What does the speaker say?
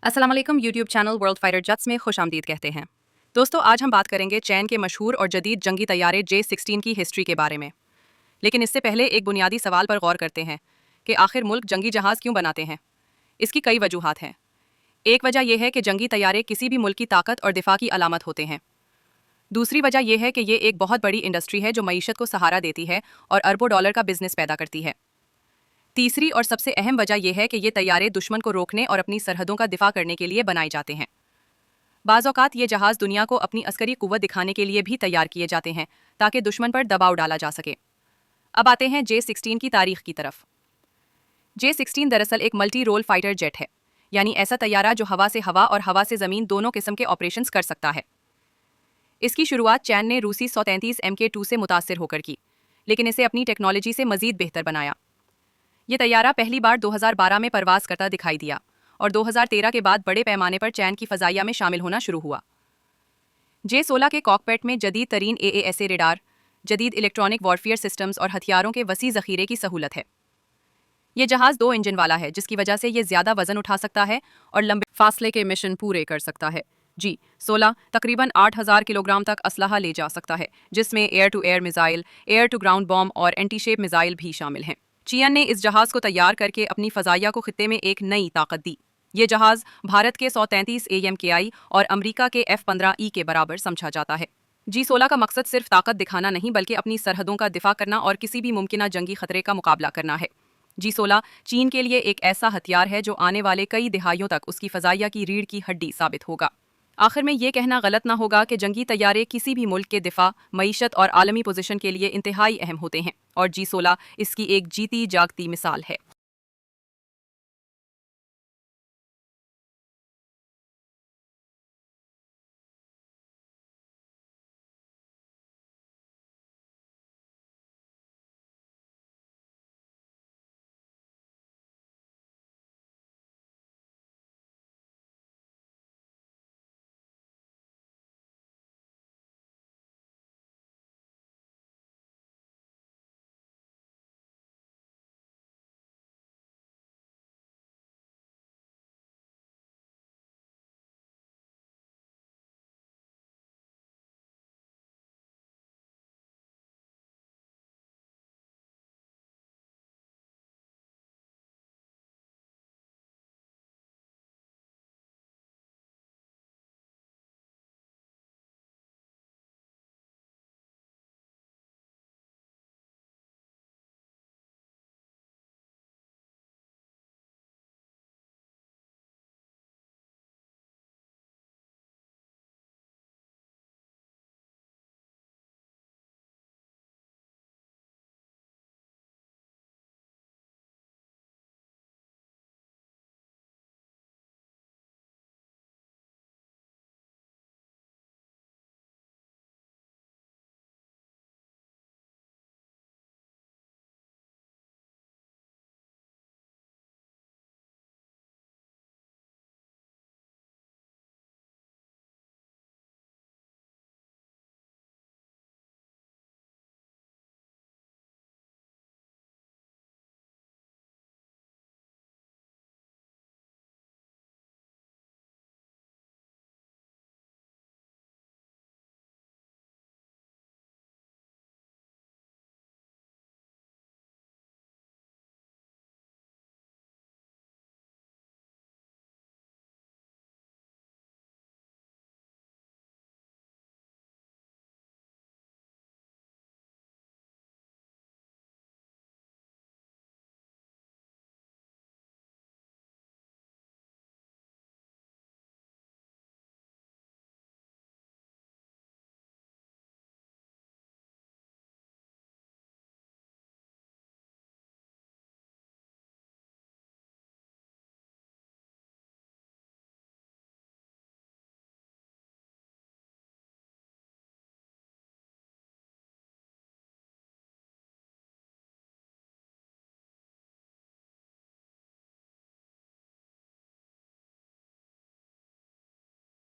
अस्सलाम वालेकुम YouTube channel world fighter जट्स में खुशामदीद कहते हैं। दोस्तों, आज हम बात करेंगे चैन के मशहूर और जदीद जंगी तैयारे J-16 की हिस्ट्री के बारे में। लेकिन इससे पहले एक बुनियादी सवाल पर गौर करते हैं कि आखिर मुल्क जंगी जहाज़ क्यों बनाते हैं। इसकी कई वजूहात हैं। एक वजह यह है कि जंगी तैयारे किसी भी मुल्क की ताकत और दिफा की अलामत होते हैं। दूसरी वजह यह है कि ये एक बहुत बड़ी इंडस्ट्री है जो मईशत को सहारा देती है और अरबों डॉलर का बिजनेस पैदा करती है। तीसरी और सबसे अहम वजह यह है कि ये तैयारे दुश्मन को रोकने और अपनी सरहदों का दिफा करने के लिए बनाए जाते हैं। बाज़ औक़ात ये जहाज़ दुनिया को अपनी अस्करी कुव्वत दिखाने के लिए भी तैयार किए जाते हैं ताकि दुश्मन पर दबाव डाला जा सके। अब आते हैं J-16 की तारीख की तरफ। J-16 दरअसल एक मल्टी रोल फाइटर जेट है, यानी ऐसा तैयारा जो हवा से हवा और हवा से ज़मीन दोनों किस्म के ऑपरेशंस कर सकता है। इसकी शुरुआत चैन ने रूसी 133 MK2 से मुतासिर होकर की, लेकिन इसे अपनी टेक्नोलॉजी से मज़ीद बेहतर बनाया। ये तैयारा पहली बार 2012 में परवाज करता दिखाई दिया और 2013 के बाद बड़े पैमाने पर चैन की फ़ज़ाइया में शामिल होना शुरू हुआ। J-16 के कॉकपिट में जदीद तरीन AASA रेडार, जदीद इलेक्ट्रॉनिक वॉरफेयर सिस्टम्स और हथियारों के वसी ज़ख़ीरे की सहूलत है। ये जहाज़ 2 इंजन वाला है, जिसकी वजह से ये ज़्यादा वज़न उठा सकता है और लंबे फासले के मिशन पूरे कर सकता है। J-16 तकरीबन 8000 किलोग्राम तक असलहा ले जा सकता है, जिसमें air to air missile, air to ground bomb और एंटी शेप मिसाइल भी शामिल हैं। चीन ने इस जहाज़ को तैयार करके अपनी फ़ज़ाइया को खित्ते में एक नई ताकत दी। ये जहाज़ भारत के 133 AMKI और अमरीका के F-15E के बराबर समझा जाता है। J-16 का मकसद सिर्फ ताकत दिखाना नहीं, बल्कि अपनी सरहदों का दिफा करना और किसी भी मुमकिना जंगी खतरे का मुकाबला करना है। J-16 चीन के लिए एक ऐसा हथियार है जो आने वाले कई दिहाइयों तक उसकी फ़ज़ाइया की रीढ़ की हड्डी साबित होगा। आखिर में ये कहना गलत ना होगा कि जंगी तैयारे किसी भी मुल्क के दिफा, मईशत और आलमी पोजीशन के लिए इंतहाई अहम होते हैं, और J-16 इसकी एक जीती जागती मिसाल है।